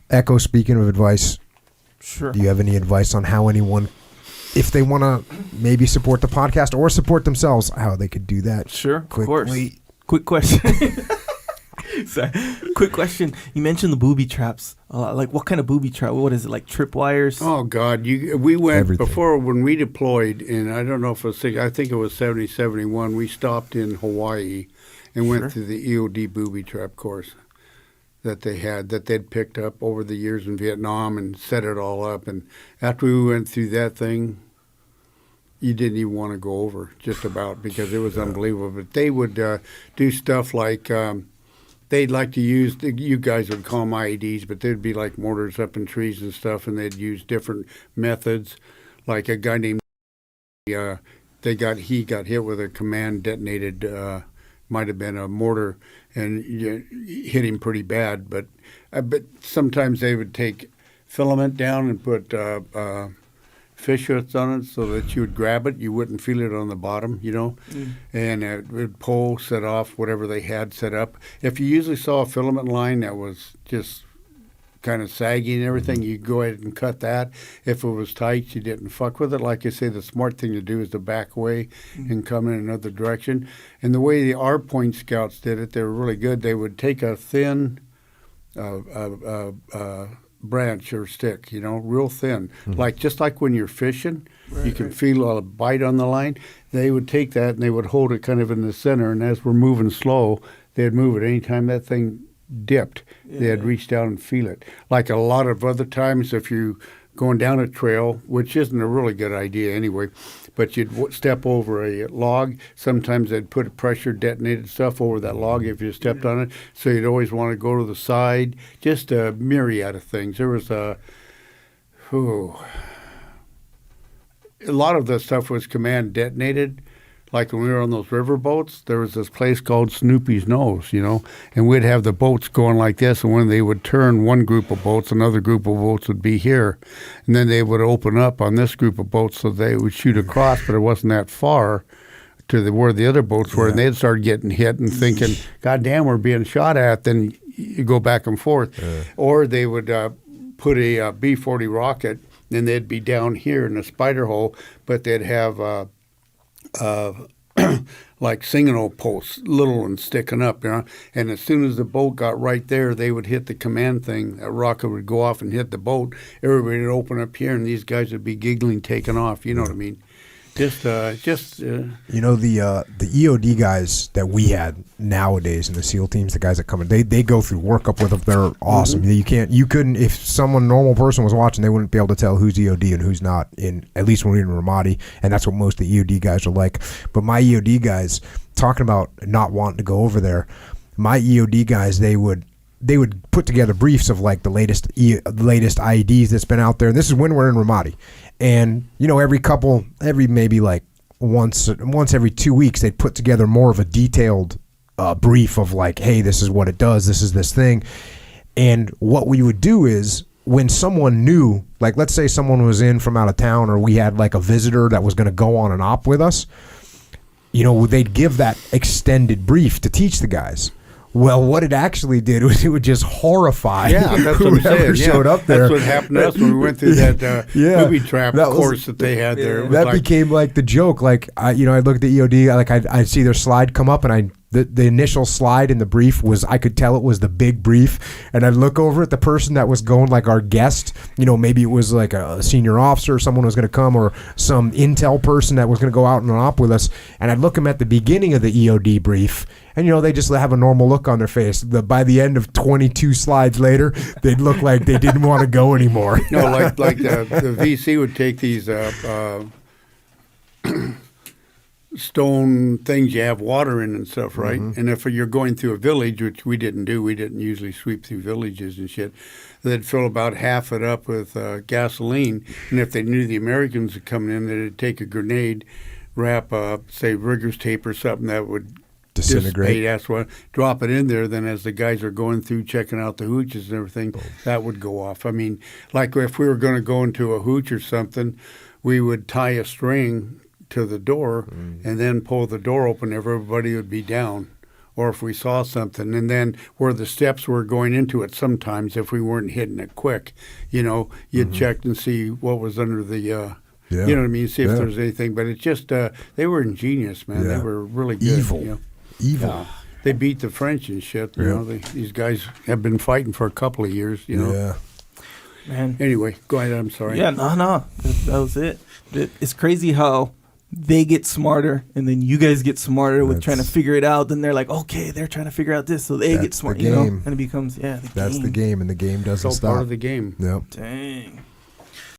Echo, speaking of advice, Sure. do you have any advice on how anyone, if they want to maybe support the podcast or support themselves, how they could do that? Sure, quickly? of course. Quick question. Sorry. Quick question. You mentioned the booby traps. Like, what kind of booby trap? What is it, like tripwires? Oh, God. We went Everything. before when we deployed, and I don't know if it was, I think it was 70, 71, we stopped in Hawaii and went through the EOD booby trap course that they had, that they'd picked up over the years in Vietnam and set it all up. And after we went through that thing, you didn't even want to go over, just about, because it was unbelievable. But they would do stuff like they'd like to use, you guys would call them IEDs, but they'd be like mortars up in trees and stuff, and they'd use different methods. Like a guy named, he got hit with a command detonated, might have been a mortar, and hit him pretty bad. But sometimes they would take filament down and put fish hooks on it so that you would grab it. You wouldn't feel it on the bottom, and it would pull, set off whatever they had set up. If you usually saw a filament line that was just kind of saggy and everything, you go ahead and cut that. If it was tight, you didn't fuck with it. Like I say, the smart thing to do is to back away and come in another direction. And the way our Point Scouts did it, they were really good. They would take a thin branch or stick, real thin, just like when you're fishing, you can feel a bite on the line. They would take that and they would hold it kind of in the center, and as we're moving slow, they'd move it. Anytime that thing dipped, they'd reach down and feel it. Like a lot of other times, if you're going down a trail, which isn't a really good idea anyway, but you'd step over a log. Sometimes they'd put pressure detonated stuff over that log if you stepped on it. So you'd always want to go to the side. Just a myriad of things. There was a lot of the stuff was command detonated. Like when we were on those river boats, there was this place called Snoopy's Nose, and we'd have the boats going like this, and when they would turn one group of boats, another group of boats would be here, and then they would open up on this group of boats so they would shoot across, but it wasn't that far to where the other boats were, and they'd start getting hit and thinking, God damn, we're being shot at. Then you go back and forth. Or they would put a B-40 rocket, and they'd be down here in the spider hole, but they'd have like signal posts, little and sticking up, and as soon as the boat got right there, they would hit the command thing. A rocket would go off and hit the boat. Everybody would open up here, and these guys would be giggling, taking off. You know what I mean? The EOD guys that we had nowadays in the SEAL teams, the guys that come in, they go through workup with them. They're awesome. You couldn't, if someone, normal person was watching, they wouldn't be able to tell who's EOD and who's not, at least when we were in Ramadi, and that's what most of the EOD guys are like. But my EOD guys, talking about not wanting to go over there, my EOD guys, they would put together briefs of like the latest IEDs that's been out there. And this is when we're in Ramadi. And, every maybe like once every 2 weeks, they'd put together more of a detailed brief of like, hey, this is what it does. This is this thing. And what we would do is when someone knew, like let's say someone was in from out of town, or we had like a visitor that was going to go on an op with us, they'd give that extended brief to teach the guys. Well, what it actually did was it would just horrify whoever showed up there. That's what happened to us when we went through that booby trap course that they had there. That became like the joke. Like, I look at the EOD, like I'd see their slide come up, and the initial slide in the brief was, I could tell it was the big brief, and I'd look over at the person that was going, like our guest, maybe it was like a senior officer, someone was going to come, or some intel person that was going to go out on an op with us, and I'd look them at the beginning of the EOD brief, and they just have a normal look on their face. By the end of 22 slides later, they'd look like they didn't want to go anymore. No, like the VC would take these stone things you have water in and stuff, right? And if you're going through a village, which we didn't do, we didn't usually sweep through villages and shit, they'd fill about half it up with gasoline. And if they knew the Americans were coming in, they'd take a grenade, wrap, say, rigger's tape or something that would disintegrate. That's what, drop it in there. Then as the guys are going through checking out the hooches and everything, that would go off. I mean, like if we were going to go into a hooch or something, we would tie a string to the door and then pull the door open. Everybody would be down or if we saw something, and then where the steps were going into it. Sometimes if we weren't hitting it quick, you'd check and see what was under the. Yeah. You know what I mean? See if Yeah. there's anything. But it just they were ingenious, man. Yeah. They were really good. Evil. Evil. Yeah. They beat the French and shit. Yeah. These guys have been fighting for a couple of years. Yeah. Man. Anyway, go ahead. I'm sorry. Yeah, no. That was it. It's crazy how they get smarter, and then you guys get smarter with trying to figure it out. Then they're like, okay, they're trying to figure out this, so they get That's smart, the game. And it becomes, That's the game, and the game doesn't It's all stop. part of the game. Yep. Dang.